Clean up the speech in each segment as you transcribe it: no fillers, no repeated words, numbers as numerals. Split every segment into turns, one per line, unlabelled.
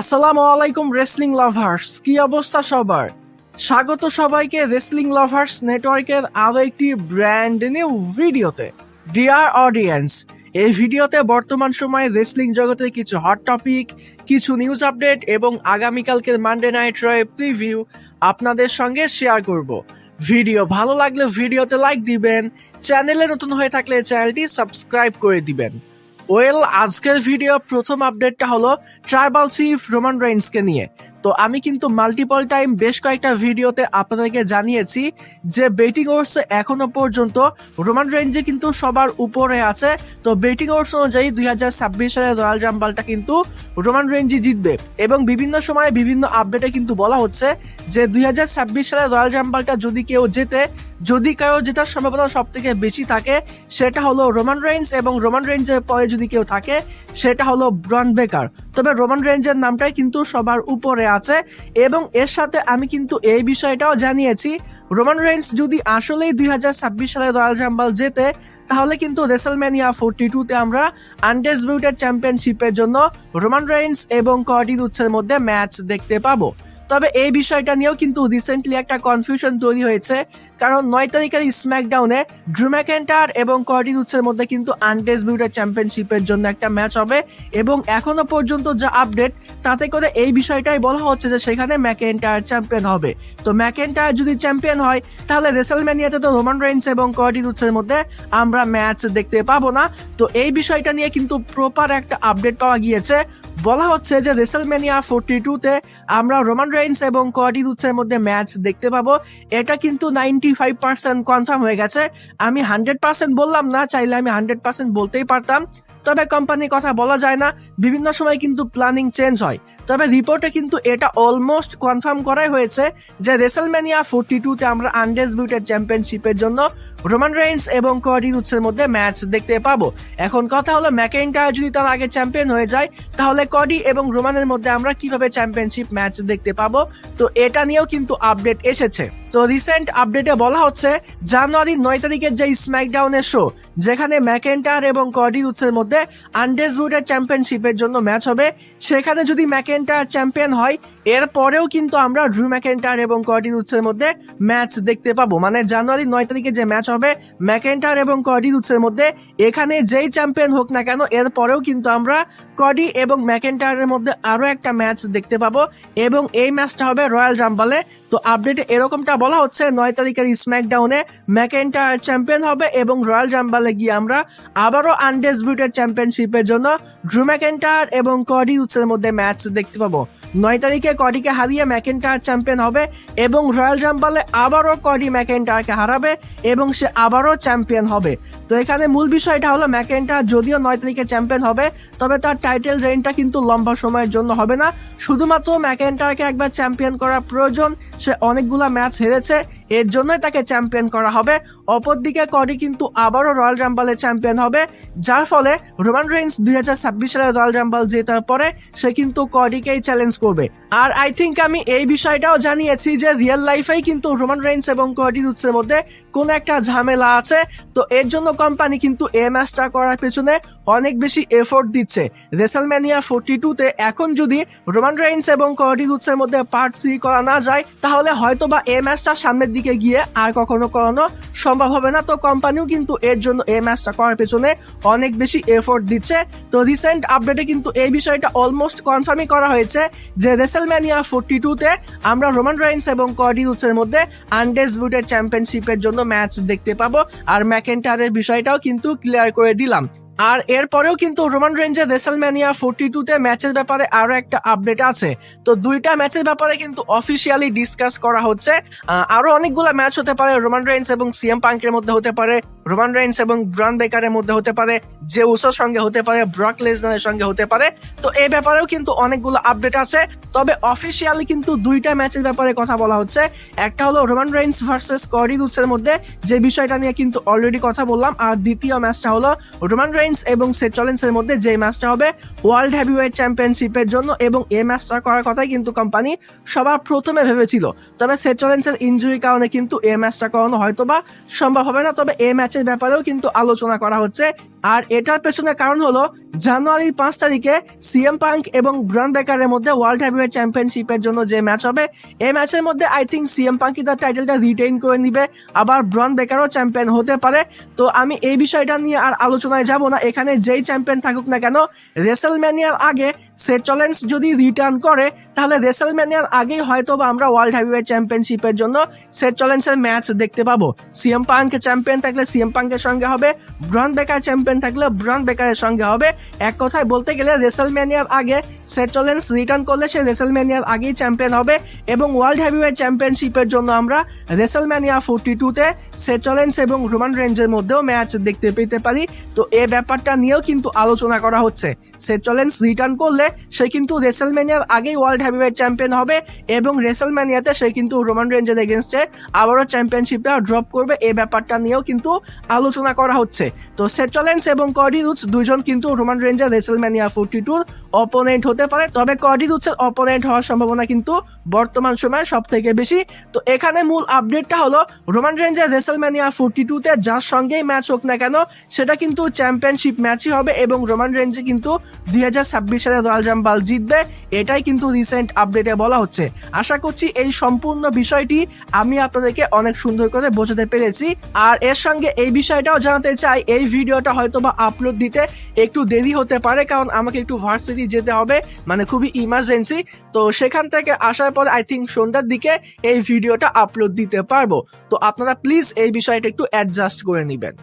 আসসালামু আলাইকুম wrestling lovers, কি অবস্থা সবার? স্বাগত সবাইকে রেসলিং লাভার্স নেটওয়ার্কের আরো একটি ব্র্যান্ড নিউ ভিডিওতে। ডিয়ার অডিয়েন্স, এই ভিডিওতে বর্তমান সময়ে রেসলিং জগতের কিছু হট টপিক, কিছু নিউজ আপডেট এবং আগামীকালকের মানডে নাইট রয় প্রিভিউ আপনাদের সঙ্গে শেয়ার করব। ভিডিও ভালো লাগলে ভিডিওতে লাইক দিবেন, চ্যানেলে নতুন হয়ে থাকলে চ্যানেলটি সাবস্ক্রাইব করে দিবেন। আজকের ভিডিও প্রথম আপডেটটা হলো ট্রাইবাল চিফ রোমান রেইন্সকে নিয়ে। তো আমি কিন্তু মাল্টিপল টাইম বেশ কয়েকটা ভিডিওতে আপনাদেরকে জানিয়েছি যে বেটিং ওডস এখনো পর্যন্ত রোমান রেইন্স কিন্তু সবার উপরে আছে। তো বেটিং ওডস অনুযায়ী 2026 সালের রয়্যাল রাম্বলটা কিন্তু রোমান রেইন্সই জিতবে এবং বিভিন্ন সময়ে বিভিন্ন আপডেটে কিন্তু বলা হচ্ছে যে 2026 সালের রয়্যাল রাম্বলটা যদি কারো জেতার সম্ভাবনা সব থেকে বেশি থাকে সেটা হলো রোমান রেইন্স, এবং রোমান রেইন্সের পরে যদি কেউ থাকে সেটা হলো ব্রন বেকার। তবে রোমান রেইন্সের নামটাই কিন্তু সবার উপরে আছে এবং এর সাথে আমি কিন্তু এই বিষয়টাও জানিয়েছি রোমান রেইন্স যদি আসলেই 2026 সালে রয়্যাল রাম্বল জেতে তাহলে কিন্তু রেসলম্যানিয়া 42 তে আমরা আনডিসপিউটেড চ্যাম্পিয়নশিপের জন্য রোমান রেইন্স এবং কডি রুডসের মধ্যে ম্যাচ দেখতে পাবো। তবে এই বিষয়টা নিয়েও কিন্তু রিসেন্টলি একটা কনফিউশন তৈরি হয়েছে, কারণ 9 তারিখের স্ম্যাকডাউনে ড্রু ম্যাকইন্টায়ার এবং কডি রুডসের মধ্যে কিন্তু আনডিসপিউটেড চ্যাম্পিয়নশিপের জন্য একটা ম্যাচ হবে এবং এখনো পর্যন্ত যা আপডেট তাতে করে এই বিষয়টাই বলা হচ্ছে যে সেখানে ম্যাকইন্টায়ার চ্যাম্পিয়ন হবে। তো ম্যাকইন্টায়ার যদি চ্যাম্পিয়ন হয় তাহলে রেসলম্যানিয়াতে তো রোমান রেইন্স এবং কডি রুডসের মধ্যে আমরা ম্যাচ দেখতে পাবো না। তো এই বিষয়টা নিয়ে কিন্তু প্রপার একটা আপডেট পাওয়া গিয়েছে। বলা হচ্ছে যে রেসলম্যানিয়া 42 তে আমরা রোমান রেইন্স এবং কডি রুডসের মধ্যে ম্যাচ দেখতে পাবো। এটা কিন্তু 95% কনফার্ম হয়ে গেছে। আমি 100% বললাম না, চাইলে আমি 100% বলতেই পারতাম, তবে কোম্পানির কথা বলা যায় না, বিভিন্ন সময় কিন্তু প্ল্যানিং চেঞ্জ হয়। তবে রিপোর্টে কিন্তু এটা অলমোস্ট কনফার্ম করাই হয়েছে যে রেসলম্যানিয়া 42 তে আমরা আনডিসপিউটেড চ্যাম্পিয়নশিপের জন্য রোমান রেইন্স এবং কডি রুডসের মধ্যে ম্যাচ দেখতে পাবো। এখন কথা হলো ম্যাকইন্টায়ার যদি তার আগে চ্যাম্পিয়ন হয়ে যায় তাহলে কডি এবং রোমানের মধ্যে আমরা কিভাবে চ্যাম্পিয়নশিপ ম্যাচ দেখতে পাবো। তো এটা নিয়েও কিন্তু আপডেট এসেছে। তো রিসেন্ট আপডেটে বলা হচ্ছে জানুয়ারি 9 তারিখের যে স্ম্যাকডাউনের শো যেখানে ম্যাকইন্টায়ার এবং কডি রুডসের মধ্যে আনডিসপিউটেড চ্যাম্পিয়নশিপের জন্য ম্যাচ হবে, সেখানে যদি ম্যাকইন্টায়ার চ্যাম্পিয়ন হয় এর পরেও কিন্তু আমরা ড্রু ম্যাকইন্টায়ার এবং কডি রুডসের মধ্যে ম্যাচ দেখতে পাবো। মানে জানুয়ারি 9 তারিখে যে ম্যাচ হবে ম্যাকইন্টায়ার এবং কডি রুডসের মধ্যে, এখানে যেই চ্যাম্পিয়ন হোক না কেন এর পরেও কিন্তু আমরা কডি এবং ম্যাকইন্টায়ারের মধ্যে আরো একটা ম্যাচ দেখতে পাবো এবং এই ম্যাচটা হবে রয়্যাল রাম্বলে। তো আপডেটে এরকমটা বলা হচ্ছে 9 তারিখের স্ম্যাকডাউনে ম্যাকইন্টায়ার চ্যাম্পিয়ন হবে এবং রয়্যাল রাম্বলে গিয়ে আমরা আবারও আনডিসপিউটেড চ্যাম্পিয়নশিপের জন্য ড্রু ম্যাকইন্টায়ার এবং কডি রুডসের মধ্যে ম্যাচ দেখতে পাবো। 9 তারিখে কডিকে হারিয়ে ম্যাকইন্টায়ার চ্যাম্পিয়ন হবে এবং রয়্যাল রাম্বলে আবারও কডি ম্যাকইন্টায়ারকে হারাবে এবং সে আবারও চ্যাম্পিয়ন হবে। তো এখানে মূল বিষয়টা হলো ম্যাকইন্টায়ার যদিও 9 তারিখে চ্যাম্পিয়ন হবে তবে তার টাইটেল রেইনটা কিন্তু লম্বা সময়ের জন্য হবে না, শুধুমাত্র ম্যাকইন্টায়ারকে একবার চ্যাম্পিয়ন করা প্রয়োজন। সে অনেকগুলা ম্যাচ হেরেছে, এর জন্যই তাকে চ্যাম্পিয়ন করা হবে। অপরদিকে কডি কিন্তু আবারও রয়্যাল রাম্বলে চ্যাম্পিয়ন হবে, যার ফলে রোমান রেইন্স 2026 সালে রয়্যাল রাম্বল জেতার পরে সে কিন্তু কডিকেই চ্যালেঞ্জ করবে। আর আই থিঙ্ক আমি এই বিষয়টাও জানিয়েছি যে রিয়েল লাইফেই কিন্তু রোমান রেইন্স এবং কডি রুডসের মধ্যে কোন একটা ঝামেলা আছে। তো এর জন্য কোম্পানি কিন্তু এই ম্যাচটা করার পেছনে অনেক বেশি এফোর্ট দিচ্ছে। রেসলম্যানিয়া 42 তে এখন যদি রোমান রেইন্স এবং কডি রুডসের মধ্যে পার্ট 3 করা না যায় তাহলে হয়তোবা এই ম্যাচটা সামনের দিকে গিয়ে আর কখনো করানো সম্ভব হবে না। তো কোম্পানিও কিন্তু এর জন্য এই ম্যাচটা করার পেছনে অনেক বেশি এফোর্ট দিচ্ছে। তো রিসেন্ট আপডেটে কিন্তু এই বিষয়টা অলমোস্ট কনফার্মই করা হয়েছে যে রেসলম্যানিয়া 42 তে আমরা রোমান রেইন্স এবং কডি রুডসের মধ্যে আনডিসপিউটেড চ্যাম্পিয়নশিপের জন্য ম্যাচ দেখতে পাবো। আর ম্যাকইন্টায়ারের বিষয়টাও কিন্তু ক্লিয়ার করে দিলাম। আর এরপরেও কিন্তু রোমান রেইন্সের রেসলম্যানিয়া 42 তে ম্যাচের ব্যাপারে আরো একটা আপডেট আছে। তো দুইটা ম্যাচের ব্যাপারে কিন্তু অফিসিয়ালি ডিসকাস করা হচ্ছে। আরো অনেকগুলো ম্যাচ হতে পারে, রোমান রেইন্স এবং সিএম পাঙ্কের মধ্যে হতে পারে, রোমান রেইন্স এবং ব্রন বেকারের মধ্যে হতে পারে, জে উসোর সঙ্গে হতে পারে, ব্রক লেসনারের সঙ্গে হতে পারে। তো এই ব্যাপারেও কিন্তু অনেকগুলো আপডেট আছে। তবে অফিসিয়ালি কিন্তু দুইটা ম্যাচের ব্যাপারে কথা বলা হচ্ছে। একটা হলো রোমান রেইন্স ভার্সেস কডি রুডসের মধ্যে, যে বিষয়টা নিয়ে কিন্তু অলরেডি কথা বললাম। আর দ্বিতীয় ম্যাচটা হলো রোমান রেইন্স এবং সেথ রলিন্সের মধ্যে, যে ম্যাচটা হবে ওয়ার্ল্ড হেভিওয়েট চ্যাম্পিয়নশিপের জন্য এবং এই ম্যাচটা করার কথাই কিন্তু কোম্পানি সবার প্রথমে ভেবেছিল। তবে সেথ রলিন্সের ইনজুরির কারণে কিন্তু এই ম্যাচটা করানো হয়তোবা সম্ভব হবে না। তবে এই ম্যাচ ম্যাচের ব্যাপারেও কিন্তু আলোচনা করা হচ্ছে। আর এটার পেছনে কারণ হলো জানুয়ারির 5 তারিখে সিএম পাঙ্ক এবং ব্রন বেকারের মধ্যে ওয়ার্ল্ড হেভিওয়েট চ্যাম্পিয়নশিপের জন্য যে ম্যাচ হবে, এই ম্যাচের মধ্যে আই থিঙ্ক সিএম পাঙ্কই তার টাইটেলটা রিটেইন করে নিবে, আবার ব্রন বেকারও চ্যাম্পিয়ন হতে পারে। তো আমি এই বিষয়টা নিয়ে আর আলোচনায় যাব না। এখানে যেই চ্যাম্পিয়ন থাকুক না কেন, রেসেলম্যানিয়ার আগে সেথ রলিন্স যদি রিটার্ন করে, তাহলে রেসেলম্যানিয়ার আগেই হয়তো বা আমরা ওয়ার্ল্ড হেভিওয়েট চ্যাম্পিয়নশিপের জন্য সেথ রলিন্সের ম্যাচ দেখতে পাবো। সিএম পাঙ্ক চ্যাম্পিয়ন থাকলে সিএম পাঙ্কের সঙ্গে হবে, ব্রন বেকার চ্যাম্পিয়ন থাকলে ব্রন বেকারের সঙ্গে হবে। এক কথায় বলতে গেলে রেসেলম্যানিয়ার আগে সেথ রলিন্স রিটার্ন করলে সে রেসেলম্যানিয়ার আগেই চ্যাম্পিয়ন হবে এবং ওয়ার্ল্ড হেভিওয়েট চ্যাম্পিয়নশিপের জন্য আমরা রেসেলম্যানিয়া 42-তে সেথ রলিন্স এবং রোমান রেঞ্জের মধ্যেও ম্যাচ দেখতে পেতে পারি। তো এই ব্যাপারটা নিয়েও কিন্তু আলোচনা করা হচ্ছে। সেথ রলিন্স রিটার্ন করলে সে কিন্তু রেসেলম্যানিয়ার আগেই ওয়ার্ল্ড হেভিওয়েট চ্যাম্পিয়ন হবে এবং রেসেলম্যানিয়াতে সে কিন্তু রোমান রেঞ্জের এগেনস্টে আবারও চ্যাম্পিয়নশিপটা ড্রপ করবে। এই ব্যাপারটা নিয়েও কিন্তু আলোচনা করা হচ্ছে। তো সেথ রলিন্স এবং কডি রুডস দুজন কিন্তু রোমান রেঞ্জের রেসেলম্যানিয়া 42-র অপোনেন্ট হতে পারে, তবে কডি রুডসের অপোনেন্ট হওয়ার সম্ভাবনা কিন্তু বর্তমান সময়ে সব থেকে বেশি। তো এখানে মূল আপডেটটা হলো রোমান রেঞ্জের রেসেলম্যানিয়া 42-তে যার সঙ্গেই ম্যাচ হোক না কেন সেটা কিন্তু চ্যাম্পিয়নশিপ ম্যাচই হবে এবং রোমান রেঞ্জে কিন্তু 2026 সালে রয়্যাল রাম্বল জিতবে। এটাই কিন্তু রিসেন্ট আপডেটে বলা হচ্ছে। আশা করছি এই সম্পূর্ণ বিষয়টি আমি আপনাদেরকে অনেক সুন্দর করে বোঝাতে পেরেছি। আর এর সঙ্গে এই বিষয়টাও জানাতে চাই, এই ভিডিওটা হয়তো বা আপলোড দিতে একটু দেরি হতে পারে, কারণ আমাকে একটু ভার্সিটি যেতে হবে, মানে খুবই ইমার্জেন্সি। তো সেখান থেকে আসার পর আই থিঙ্ক সন্ধ্যার দিকে এই ভিডিওটা আপলোড দিতে পারবো। তো আপনারা প্লিজ এই বিষয়টা একটু অ্যাডজাস্ট করে নেবেন।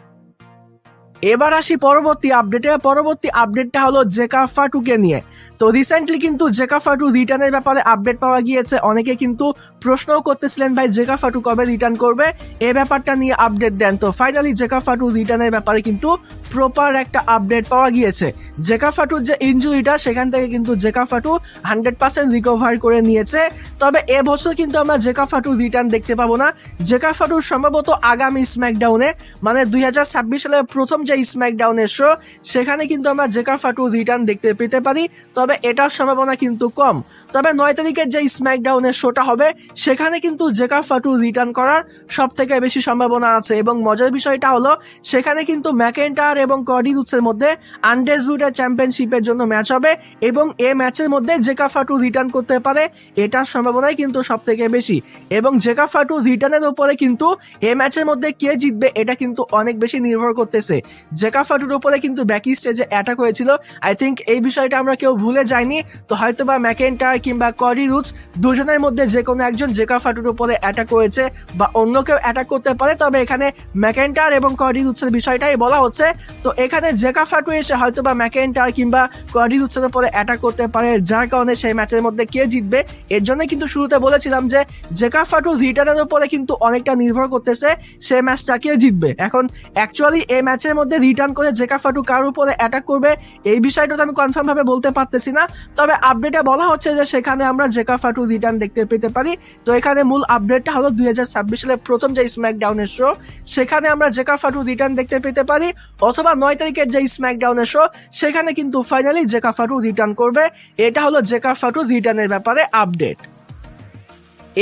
এবার আসি পরবর্তী আপডেটে। পরবর্তী আপডেটটা হলো জেকা ফাটুকে নিয়ে। তো রিসেন্টলি কিন্তু জেকা ফাটু রিটার্নের ব্যাপারে আপডেট পাওয়া গিয়েছে। অনেকে কিন্তু প্রশ্নও করতেছিলেন ভাই জেকা ফাটু কবে রিটার্ন করবে, এই ব্যাপারটা নিয়ে আপডেট দেন। তো ফাইনালি জেকা ফাটু রিটার্নের ব্যাপারে কিন্তু প্রপার একটা আপডেট পাওয়া গিয়েছে। জেকা ফাটুর যে ইনজুরিটা, সেখান থেকে কিন্তু জেকা ফাটু 100% রিকভার করে নিয়েছে। তবে এবছর কিন্তু আমরা জেকা ফাটু রিটার্ন দেখতে পাবো না। জেকা ফাটুর সম্ভবত আগামী স্ম্যাকডাউনে, মানে 2026 সালের প্রথম যে স্ম্যাকডাউনের শো, সেখানে কিন্তু আমরা জেকা ফাটু রিটার্ন দেখতে পেতে পারি, তবে এটার সম্ভাবনা কিন্তু কম। তবে 9 তারিখের যে স্ম্যাকডাউনের শোটা হবে, সেখানে কিন্তু জেকা ফাটু রিটার্ন করার সব থেকে বেশি সম্ভাবনা আছে। এবং মজার বিষয়টা হলো সেখানে কিন্তু ম্যাকেন্টায়ার এবং কডি রুডসের মধ্যে আনডিসপিউটেড চ্যাম্পিয়নশিপের জন্য ম্যাচ হবে এবং এই ম্যাচের মধ্যে জেকা ফাটু রিটার্ন করতে পারে, এটার সম্ভাবনাই কিন্তু সব থেকে বেশি। এবং জেকা ফাটু রিটার্নের উপরে কিন্তু এই ম্যাচের মধ্যে কে জিতবে এটা কিন্তু অনেক বেশি নির্ভর করতেছে। জেকা ফাটুর উপরে কিন্তু ব্যাকি স্টেজে অ্যাটাক হয়েছিল, আই থিঙ্ক এই বিষয়টা আমরা কেউ ভুলে যাইনি। তো হয়তোবা ম্যাকেন্টায়ার কিংবা কডি রুডস দুজনের মধ্যে যে কোনো একজন জেকা ফাটুর উপরে অ্যাটাক করেছে বা অন্য কেউ অ্যাটাক করতে পারে, তবে এখানে ম্যাকেন্টায়ার এবং কডি রুডসের বিষয়টাই বলা হচ্ছে। তো এখানে জেকা ফাটু এসে হয়তোবা ম্যাকেন্টায়ার কিংবা কডি রুডসের উপরে অ্যাটাক করতে পারে, যার কারণে সেই ম্যাচের মধ্যে কে জিতবে। এর জন্য কিন্তু শুরুতে বলেছিলাম যে জেকা ফাটু রিটার্নের উপরে কিন্তু অনেকটা নির্ভর করতেছে সেই ম্যাচটা কে জিতবে। এখন অ্যাকচুয়ালি এই ম্যাচের মধ্যে রিটার্ন করে জেকা ফাটু কার উপরে অ্যাটাক করবে এই বিষয়টা তো আমি কনফার্ম ভাবে বলতে পারতেছি না, তবে আপডেটে বলা হচ্ছে যে সেখানে আমরা জেকা ফাটু রিটার্ন দেখতে পেতে পারি। তো এখানে মূল আপডেটটা হলো 2026 সালের প্রথম যে স্ম্যাকডাউনের শো, সেখানে আমরা জেকা ফাটু রিটার্ন দেখতে পেতে পারি, অথবা 9 তারিখের যে স্ম্যাকডাউনের শো, সেখানে কিন্তু ফাইনালি জেকা ফাটু রিটার্ন করবে। এটা হলো জেকা ফাটু রিটার্নের ব্যাপারে আপডেট।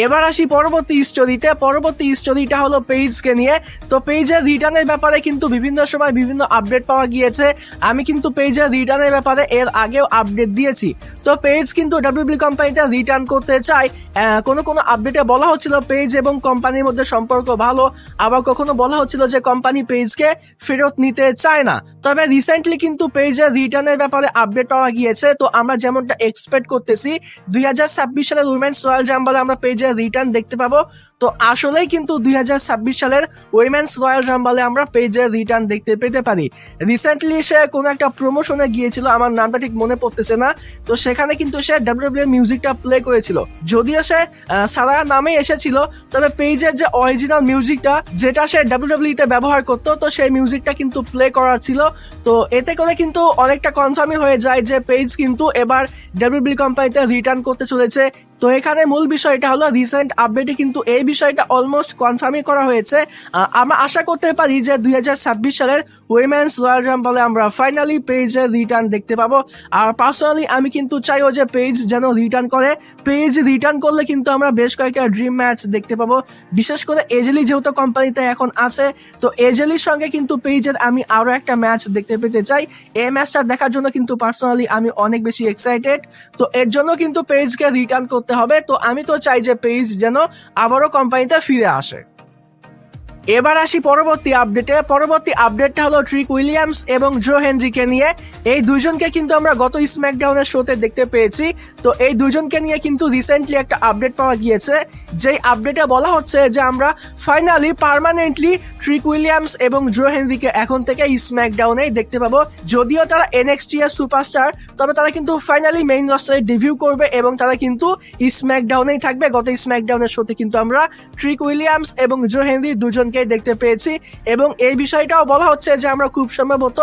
এবার আসি পরবর্তী স্টোরিতে। পরবর্তী স্টোরিটা হলো পেইজকে নিয়ে। তো পেইজের রিটার্নের ব্যাপারে কিন্তু বিভিন্ন সময় বিভিন্ন আপডেট পাওয়া গিয়েছে। আমি কিন্তু পেইজের রিটার্নের ব্যাপারে এর আগেও আপডেট দিয়েছি। তো পেইজ কিন্তু ডাব্লিউডাব্লিউই কোম্পানিতে রিটার্ন করতে চায়। কোনো কোনো আপডেটে বলা হচ্ছিল পেইজ এবং কোম্পানির মধ্যে সম্পর্ক ভালো, আবার কখনো বলা হচ্ছিল যে কোম্পানি পেইজকে ফেরত নিতে চায় না। তবে রিসেন্টলি কিন্তু পেইজের রিটার্নের ব্যাপারে আপডেট পাওয়া গিয়েছে। তো আমরা যেমনটা এক্সপেক্ট করতেছি 2026 সালের উইমেন্স রয়্যাল রাম্বলে আমরা পেইজের রিটার্ন দেখতে পাবো। তো আসলেই কিন্তু 2026 সালের উইমেন্স রয়্যাল রাম্বলে আমরা পেইজের রিটার্ন দেখতে পেতে পারি। রিসেন্টলি সে কোনো একটা প্রমোশনে গিয়েছিল, আমার নামটা ঠিক মনে পড়তেছে না। তো সেখানে কিন্তু সে ডাব্লিউডাব্লিউই মিউজিকটা প্লে করেছিল, যদিও সে সারা নামে এসেছিল, তবে পেইজের যে অরিজিনাল মিউজিকটা যেটা সে ডাব্লিউডাব্লিউইতে ব্যবহার করতো, তো সেই মিউজিকটা কিন্তু প্লে করা ছিল। তো এতে করে কিন্তু অনেকটা কনফার্মই হয়ে যায় যে পেইজ কিন্তু এবার ডাব্লিউডাব্লিউই কোম্পানিতে রিটার্ন করতে চলেছে। তো এখানে মূল বিষয়টা হলো রিসেন্ট আপডেটে কিন্তু এই বিষয়টা অলমোস্ট কনফার্মই করা হয়েছে। আমরা আশা করতে পারি যে 2026 সালের উইমেন্স রয়্যাল রাম্বলে আমরা ফাইনালি পেজের রিটার্ন দেখতে পাবো। আর পার্সোনালি আমি কিন্তু চাইও যে পেজ যেন রিটার্ন করে। পেজ রিটার্ন করলে কিন্তু আমরা বেশ কয়েকটা ড্রিম ম্যাচ দেখতে পাবো, বিশেষ করে এজেলি যেহেতু কোম্পানিতে এখন আছে, তো এজেলির সঙ্গে কিন্তু পেজের আমি আরো একটা ম্যাচ দেখতে পেতে চাই। এই ম্যাচটা দেখার জন্য কিন্তু পার্সোনালি আমি অনেক বেশি এক্সাইটেড। তো এর জন্য কিন্তু পেজকে রিটার্ন করতে হবে। তো আমি তো চাই যে পেজ যেন আবারও কোম্পানিতে ফিরে আসে। এবার আসি পরবর্তী আপডেটে। পরবর্তী আপডেটটা হলো ট্রিক উইলিয়ামস এবং জো হেনরিকে নিয়ে। এই দুইজনকে কিন্তু আমরা গত স্ম্যাকডাউনের শোতে দেখতে পেয়েছি। তো এই দুইজনকে নিয়ে কিন্তু রিসেন্টলি একটা আপডেট পাওয়া গিয়েছে, যেই আপডেটে বলা হচ্ছে যে আমরা ফাইনালি পার্মানেন্টলি ট্রিক উইলিয়ামস এবং জো হেনরিকে এখন থেকে স্ম্যাকডাউনে দেখতে পাবো। যদিও তারা এনএক্সটি এর সুপারস্টার, তবে তারা কিন্তু ফাইনালি মেইন রস্টারে ডেবিউ করবে এবং তারা কিন্তু স্ম্যাকডাউনেই থাকবে। গত স্ম্যাকডাউনের শোতে কিন্তু আমরা ট্রিক উইলিয়ামস এবং জো হেনরি দুজনকে দেখতে পেয়েছি এবং এই বিষয়টাও বলা হচ্ছে যে আমরা খুব সম্ভবত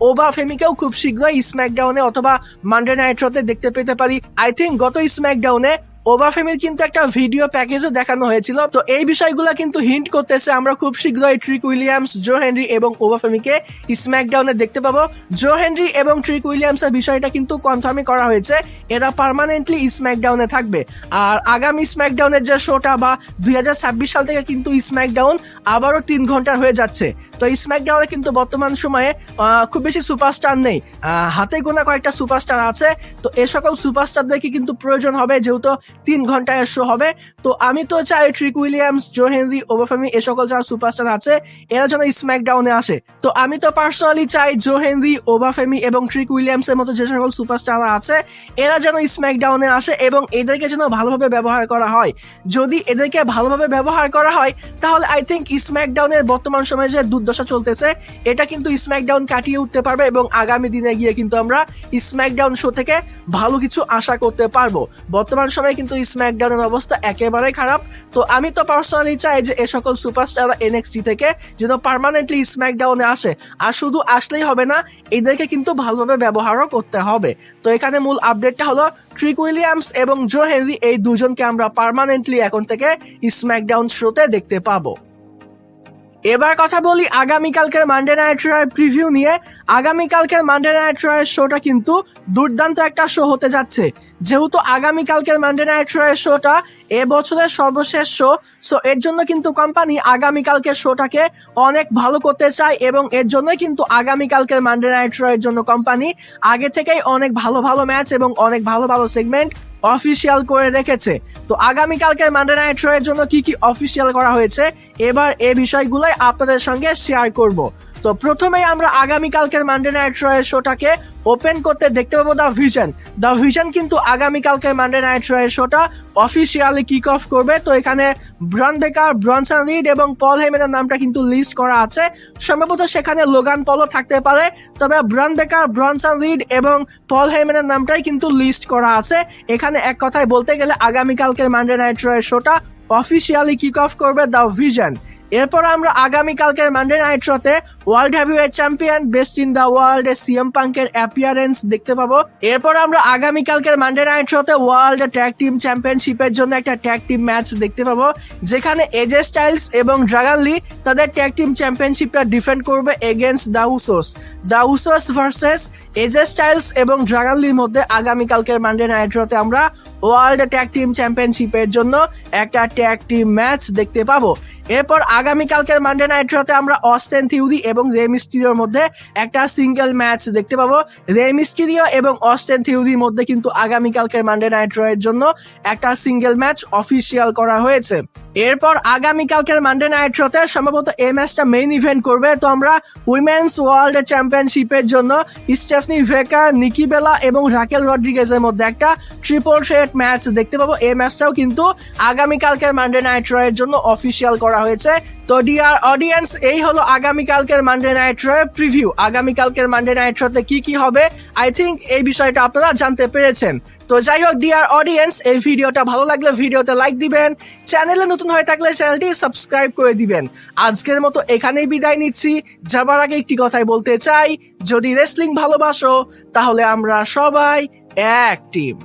ওবা ফেমিকেও খুব শীঘ্রই স্ম্যাকডাউনে অথবা মানডে নাইট শোতে দেখতে পেতে পারি। আই থিঙ্ক গত স্ম্যাকডাউনে ওবা ফেমির কিন্তু একটা ভিডিও প্যাকেজও দেখানো হয়েছিল। তো এই বিষয়গুলো কিন্তু হিন্ট করতেছে আমরা খুব শীঘ্রই ট্রিক উইলিয়ামস, জো হেনরি এবং ওবা ফেমিকে স্ম্যাকডাউনে দেখতে পাবো। জো হেনরি এবং ট্রিক উইলিয়ামস এর বিষয়টা কিন্তু কনফার্মই করা হয়েছে, এরা পার্মানেন্টলি স্ম্যাকডাউনে থাকবে। আর আগামী স্ম্যাকডাউনের যে শোটা বা 2026 সাল থেকে কিন্তু স্ম্যাকডাউন আবারও 3 ঘন্টার হয়ে যাচ্ছে। তো স্ম্যাকডাউনে কিন্তু বর্তমান সময়ে খুব বেশি সুপারস্টার নেই, হাতে গোনা কয়েকটা সুপারস্টার আছে। তো এ সকল সুপারস্টারদেরকে কিন্তু প্রয়োজন হবে, যেহেতু 3 ঘন্টায় শো হবে। তো আমি তো চাই ট্রিক উইলিয়ামস, জো হেনরি, ওবা ফেমি এ সকল যারা সুপারস্টার আছে এরা যেন স্ম্যাকডাউনে আসে। তো আমি তো পার্সোনালি চাই জো হেনরি, ওবা ফেমি এবং ট্রিক উইলিয়ামস এর মতো যে সকল সুপারস্টার আছে এরা যেন স্ম্যাকডাউনে আসে এবং এদেরকে যেন ভালোভাবে ব্যবহার করা হয়। যদি এদেরকে ভালোভাবে ব্যবহার করা হয় তাহলে আই থিঙ্ক স্ম্যাকডাউনের বর্তমান সময়ে যে দুর্দশা চলতেছে এটা কিন্তু স্ম্যাকডাউন কাটিয়ে উঠতে পারবে এবং আগামী দিনে গিয়ে কিন্তু আমরা স্ম্যাকডাউন শো থেকে ভালো কিছু আশা করতে পারবো। বর্তমান সময়ে কিন্তু স্ম্যাকডাউনের অবস্থা একেবারে খারাপ। তো আমি তো পার্সোনালি চাই যে এ সকল সুপারস্টার এনএক্সটি থেকে যেন পার্মানেন্টলি স্ম্যাকডাউনে আসে। আর শুধু আসলেই হবে না, এদেরকে কিন্তু ভালোভাবে ব্যবহারও করতে হবে। তো এখানে মূল আপডেটটা হলো ট্রিক উইলিয়ামস এবং জো হেনরি এই দুজনকে আমরা পার্মানেন্টলি এখন থেকে স্ম্যাকডাউন শোতে দেখতে পাবো। এবার কথা বলি আগামীকালকের মানডে নাইট রয়ের প্রিভিউ নিয়ে। আগামীকালকের মানডে নাইট রয়ের শোটা কিন্তু দুর্দান্ত একটা শো হতে যাচ্ছে। যেহেতু আগামীকালকের মানডে নাইট রয়ের শোটা এবছরের সর্বশেষ শো, সো এর জন্য কিন্তু কোম্পানি আগামীকালকের শোটাকে অনেক ভালো করতে চায় এবং এর জন্যই কিন্তু আগামীকালকের মানডে নাইট রয়ের জন্য কোম্পানি আগে থেকেই অনেক ভালো ভালো ম্যাচ এবং অনেক ভালো ভালো সেগমেন্ট অফিসিয়াল করে রেখেছে। তো আগামীকালকের মানডে নাইট শো এর জন্য কি কি অফিসিয়াল করা হয়েছে এবার এই বিষয়গুলোই আপনাদের সঙ্গে শেয়ার করব। তো প্রথমেই আমরা আগামীকালকের মানডে নাইট শো এর শোটাকে ওপেন করতে দেখতে পাবো দ্য ভিশন। দ্য ভিশন কিন্তু আগামীকালকের মানডে নাইট শো এর শোটা অফিসিয়ালি কিক অফ করবে। তো এখানে ব্রন বেকার, ব্রনসন রিড এবং পল হেইম্যানের নামটা কিন্তু লিস্ট করা আছে। সম্ভবত সেখানে লোগান পলও থাকতে পারে, তবে ব্রন বেকার, ব্রনসন রিড এবং পল হেইম্যানের নামটাই কিন্তু লিস্ট করা আছে। এখানে এক কথায় বলতে গেলে আগামীকালকের মানডে নাইট শো এর শোটা অফিসিয়ালি কিক অফ করবে দ্য ভিশন। এরপর আমরা আগামীকালকের মানডে নাইট শোতে world heavyweight champion best in the world CM পাঙ্কের অ্যাপিয়ারেন্স দেখতে পাবো। এরপর আমরা আগামীকালকের মানডে নাইট শোতে ওয়ার্ল্ড ট্যাগ টিম চ্যাম্পিয়নশিপের জন্য একটা ট্যাগ টিম ম্যাচ দেখতে পাবো, যেখানে এজে স্টাইলস এবং ড্রাগন লি তাদের ট্যাগ টিম চ্যাম্পিয়নশিপটা ডিফেন্ড করবে against the Usos. The Usos versus AJ Styles এবং ড্রাগন লির মধ্যে আগামীকালকের মানডে নাইট শোতে আমরা ওয়ার্ল্ড ট্যাগ টিম চ্যাম্পিয়নশিপের জন্য একটা ট্যাগ টিম ম্যাচ দেখতে পাবো। এরপর আগামীকালকের মানডে নাইট শোতে আমরা অস্টেন থিওরি এবং রে মিস্টেরিওর মধ্যে একটা সিঙ্গেল ম্যাচ দেখতে পাবো। রে মিস্টেরিও এবং অস্টেন থিওরির মধ্যে কিন্তু আগামীকালকের মানডে নাইট এর জন্য একটা সিঙ্গেল ম্যাচ অফিসিয়াল করা হয়েছে। এরপর আগামীকালকের মানডে নাইট শোতে সম্ভবত এই ম্যাচটা মেইন ইভেন্ট করবে। তো আমরা উইমেন্স ওয়ার্ল্ড চ্যাম্পিয়নশিপের জন্য স্টেফনি ভেকার, নিকি বেলা এবং রাকেল রড্রিগেজের মধ্যে একটা ট্রিপল থ্রেট ম্যাচ দেখতে পাবো। এই ম্যাচটাও কিন্তু আগামীকালকের মানডে নাইট এর জন্য অফিসিয়াল করা হয়েছে। তো ডিয়ার অডিয়েন্স, এই হলো আগামীকালকের মানডে নাইট এর প্রিভিউ। আগামীকালকের মানডে নাইট শোতে কি কি হবে আই থিঙ্ক এই বিষয়টা আপনারা জানতে পেরেছেন। তো যাই হোক ডিয়ার অডিয়েন্স, এই ভিডিওটা ভালো লাগলে ভিডিওতে লাইক দিবেন, চ্যানেলে নতুন হয়ে থাকলে চ্যানেলটি সাবস্ক্রাইব করে দিবেন। আজকের মতো এখানেই বিদায় নিচ্ছি। যাবার আগে একটি কথাই বলতে চাই, যদি রেসলিং ভালোবাসো তাহলে আমরা সবাই এক টিম।